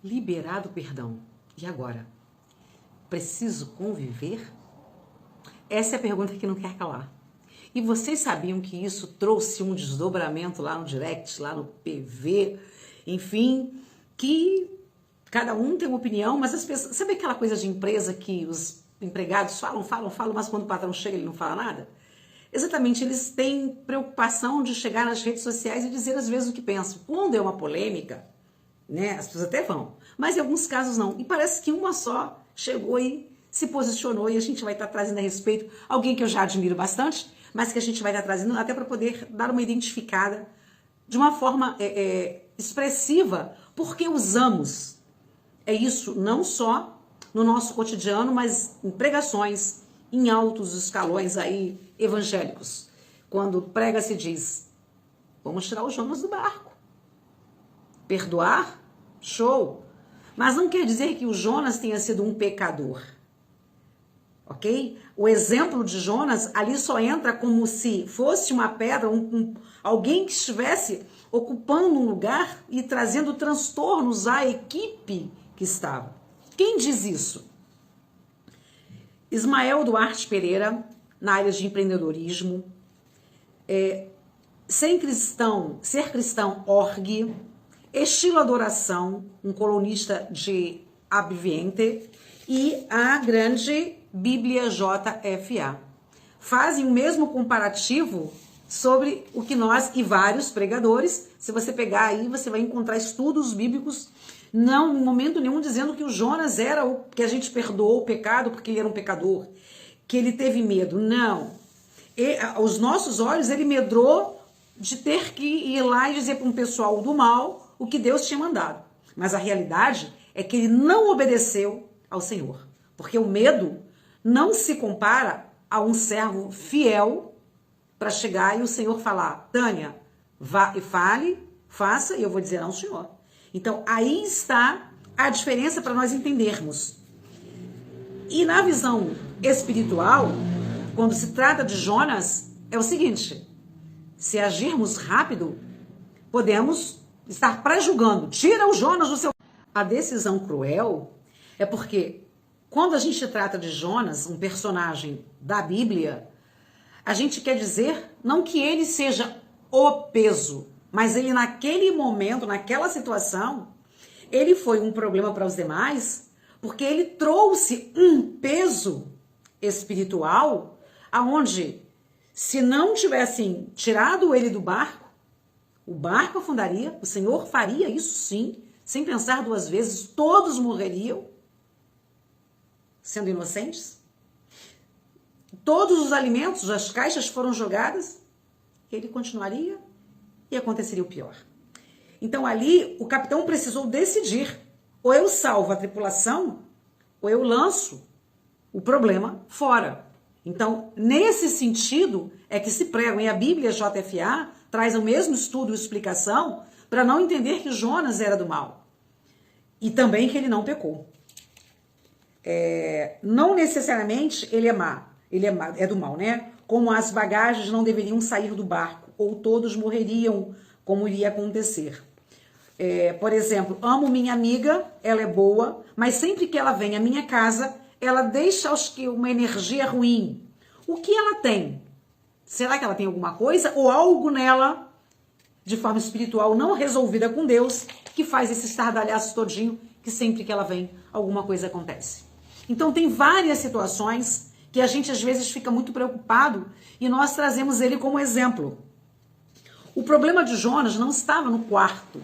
Liberado o perdão. E agora? Preciso conviver? Essa é a pergunta que não quer calar. E vocês sabiam que isso trouxe um desdobramento lá no direct, lá no PV, enfim, que cada um tem uma opinião, mas as pessoas... Sabe aquela coisa de empresa que os empregados falam, mas quando o patrão chega ele não fala nada? Exatamente, eles têm preocupação de chegar nas redes sociais e dizer às vezes o que pensam. Quando é uma polêmica, né, as pessoas até vão, mas em alguns casos não. E parece que uma só chegou e se posicionou e a gente vai estar trazendo a respeito alguém que eu já admiro bastante, mas que a gente vai estar trazendo até para poder dar uma identificada de uma forma expressiva, porque usamos isso não só no nosso cotidiano, mas em pregações, em altos escalões aí evangélicos. Quando prega se diz, vamos tirar o Jonas do barco. Perdoar? Show! Mas não quer dizer que o Jonas tenha sido um pecador. Ok? O exemplo de Jonas ali só entra como se fosse uma pedra, alguém que estivesse ocupando um lugar e trazendo transtornos à equipe que estava. Quem diz isso? Ismael Duarte Pereira, na área de empreendedorismo, Ser Cristão.org, Estilo Adoração, um colunista de Ambiente, e a grande Bíblia JFA. Fazem o mesmo comparativo sobre o que nós e vários pregadores, se você pegar aí, você vai encontrar estudos bíblicos, não em momento nenhum dizendo que o Jonas era o que a gente perdoou o pecado porque ele era um pecador, que ele teve medo. Não. Aos nossos olhos, ele medrou de ter que ir lá e dizer para um pessoal do mal o que Deus tinha mandado. Mas a realidade é que ele não obedeceu ao Senhor. Porque o medo não se compara a um servo fiel para chegar e o Senhor falar, Tânia, vá e fale, faça, e eu vou dizer não, Senhor. Então, aí está a diferença para nós entendermos. E na visão espiritual, quando se trata de Jonas, é o seguinte, se agirmos rápido, podemos estar pré-julgando, tira o Jonas do seu... A decisão cruel é porque quando a gente trata de Jonas, um personagem da Bíblia, a gente quer dizer não que ele seja o peso, mas ele naquele momento, naquela situação, ele foi um problema para os demais, porque ele trouxe um peso espiritual, aonde se não tivessem tirado ele do barco, o barco afundaria, o Senhor faria isso sim, sem pensar duas vezes, todos morreriam, sendo inocentes. Todos os alimentos, as caixas foram jogadas, ele continuaria e aconteceria o pior. Então ali o capitão precisou decidir, ou eu salvo a tripulação, ou eu lanço o problema fora. Então nesse sentido é que se pregam, e a Bíblia JFA traz o mesmo estudo e explicação para não entender que Jonas era do mal. E também que ele não pecou. Não necessariamente ele é má, é do mal, né? Como as bagagens não deveriam sair do barco, ou todos morreriam, como iria acontecer. Por exemplo, amo minha amiga, ela é boa, mas sempre que ela vem à minha casa, ela deixa uma energia ruim. O que ela tem? Será que ela tem alguma coisa ou algo nela, de forma espiritual, não resolvida com Deus, que faz esse estardalhaço todinho, que sempre que ela vem, alguma coisa acontece? Então tem várias situações que a gente às vezes fica muito preocupado e nós trazemos ele como exemplo. O problema de Jonas não estava no quarto,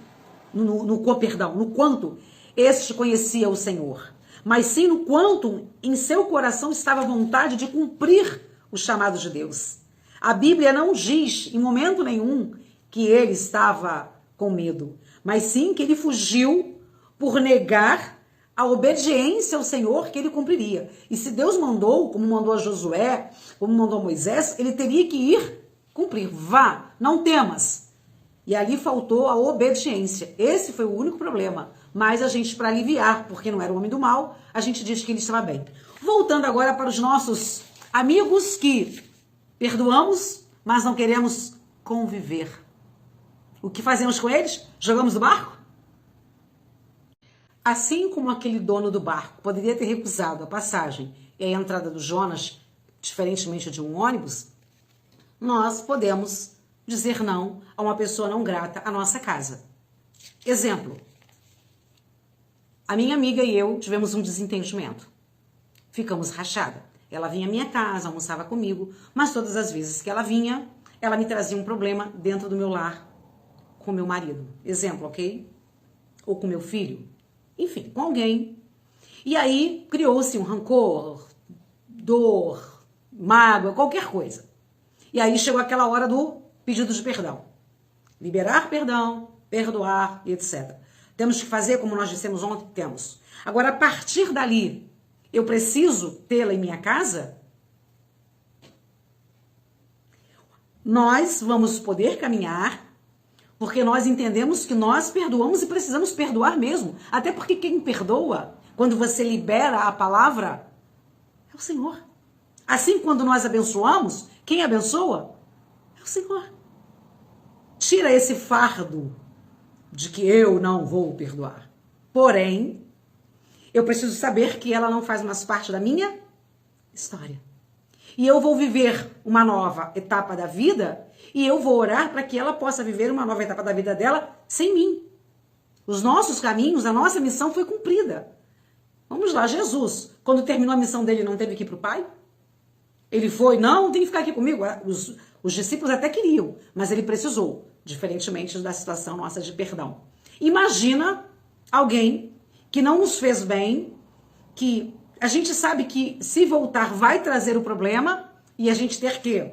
no quanto este conhecia o Senhor, mas sim no quanto em seu coração estava a vontade de cumprir o chamado de Deus. A Bíblia não diz em momento nenhum que ele estava com medo, mas sim que ele fugiu por negar a obediência ao Senhor que ele cumpriria. E se Deus mandou, como mandou a Josué, como mandou a Moisés, ele teria que ir cumprir. Vá, não temas. E ali faltou a obediência. Esse foi o único problema. Mas a gente, para aliviar, porque não era o homem do mal, a gente diz que ele estava bem. Voltando agora para os nossos amigos que perdoamos, mas não queremos conviver. O que fazemos com eles? Jogamos do barco? Assim como aquele dono do barco poderia ter recusado a passagem e a entrada do Jonas, diferentemente de um ônibus, nós podemos dizer não a uma pessoa não grata à nossa casa. Exemplo, a minha amiga e eu tivemos um desentendimento. Ficamos rachada. Ela vinha à minha casa, almoçava comigo, mas todas as vezes que ela vinha, ela me trazia um problema dentro do meu lar com meu marido. Exemplo, ok? Ou com meu filho. Enfim, com alguém. E aí criou-se um rancor, dor, mágoa, qualquer coisa. E aí chegou aquela hora do pedido de perdão. Liberar perdão, perdoar e etc. Temos que fazer como nós dissemos ontem, temos. Agora, a partir dali, eu preciso tê-la em minha casa? Nós vamos poder caminhar porque nós entendemos que nós perdoamos e precisamos perdoar mesmo. Até porque quem perdoa, quando você libera a palavra, é o Senhor. Assim, quando nós abençoamos, quem abençoa? É o Senhor. Tira esse fardo de que eu não vou perdoar. Porém, eu preciso saber que ela não faz mais parte da minha história. E eu vou viver uma nova etapa da vida e eu vou orar para que ela possa viver uma nova etapa da vida dela sem mim. Os nossos caminhos, a nossa missão foi cumprida. Vamos lá, Jesus, quando terminou a missão dele, não teve que ir para o Pai? Ele foi, não, tem que ficar aqui comigo. Os discípulos até queriam, mas ele precisou, diferentemente da situação nossa de perdão. Imagina alguém que não nos fez bem, que a gente sabe que se voltar vai trazer o problema e a gente ter que.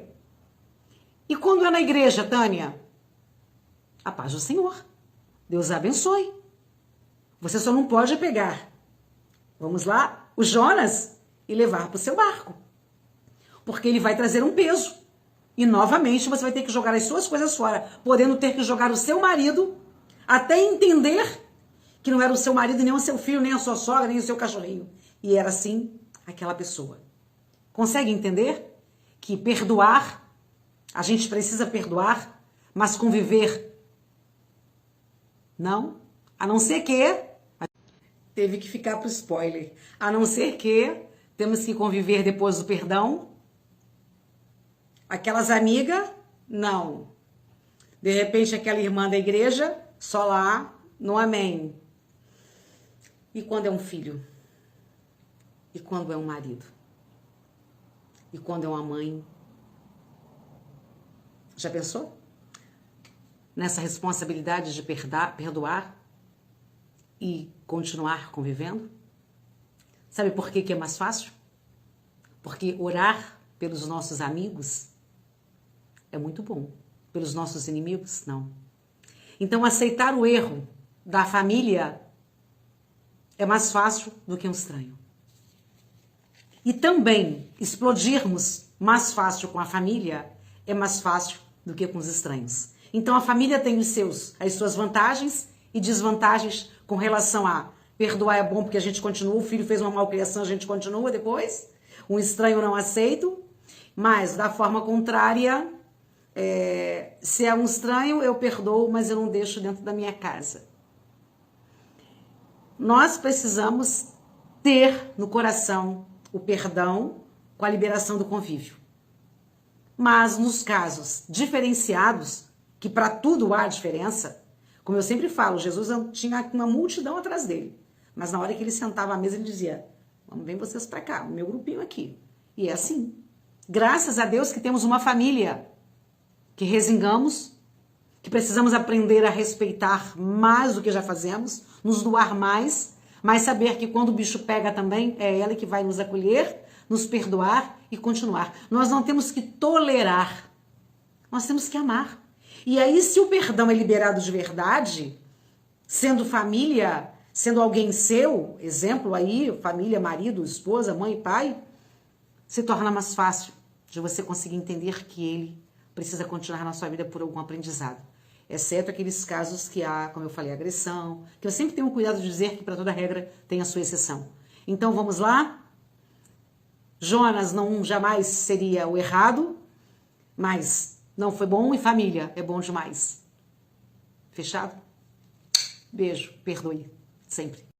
E quando é na igreja, Tânia? A paz do Senhor. Deus abençoe. Você só não pode pegar, vamos lá, o Jonas e levar para o seu barco. Porque ele vai trazer um peso. E novamente você vai ter que jogar as suas coisas fora, podendo ter que jogar o seu marido até entender que não era o seu marido, nem o seu filho, nem a sua sogra, nem o seu cachorrinho. E era assim aquela pessoa. Consegue entender que perdoar, a gente precisa perdoar, mas conviver não? A não ser que, teve que ficar pro spoiler, a não ser que temos que conviver depois do perdão. Aquelas amigas, não. De repente aquela irmã da igreja, só lá no amém. E quando é um filho? E quando é um marido? E quando é uma mãe? Já pensou? Nessa responsabilidade de perdoar e continuar convivendo? Sabe por que é mais fácil? Porque orar pelos nossos amigos é muito bom. Pelos nossos inimigos, não. Então, aceitar o erro da família é mais fácil do que um estranho. E também explodirmos mais fácil com a família é mais fácil do que com os estranhos. Então a família tem as suas vantagens e desvantagens com relação a perdoar é bom porque a gente continua, o filho fez uma malcriação, a gente continua depois, um estranho não aceito, mas da forma contrária, se é um estranho eu perdoo, mas eu não deixo dentro da minha casa. Nós precisamos ter no coração o perdão com a liberação do convívio. Mas nos casos diferenciados, que para tudo há diferença, como eu sempre falo, Jesus tinha uma multidão atrás dele. Mas na hora que ele sentava à mesa, ele dizia, vamos, vem vocês para cá, o meu grupinho aqui. E é assim. Graças a Deus que temos uma família, que resingamos, que precisamos aprender a respeitar mais do que já fazemos, nos doar mais, mas saber que quando o bicho pega também, é ela que vai nos acolher, nos perdoar e continuar. Nós não temos que tolerar, nós temos que amar. E aí, se o perdão é liberado de verdade, sendo família, sendo alguém seu, exemplo aí, família, marido, esposa, mãe e pai, se torna mais fácil de você conseguir entender que ele precisa continuar na sua vida por algum aprendizado. Exceto aqueles casos que há, como eu falei, agressão, que eu sempre tenho cuidado de dizer que para toda regra tem a sua exceção. Então vamos lá? Jonas não jamais seria o errado, mas não foi bom e família é bom demais. Fechado? Beijo, perdoe, sempre.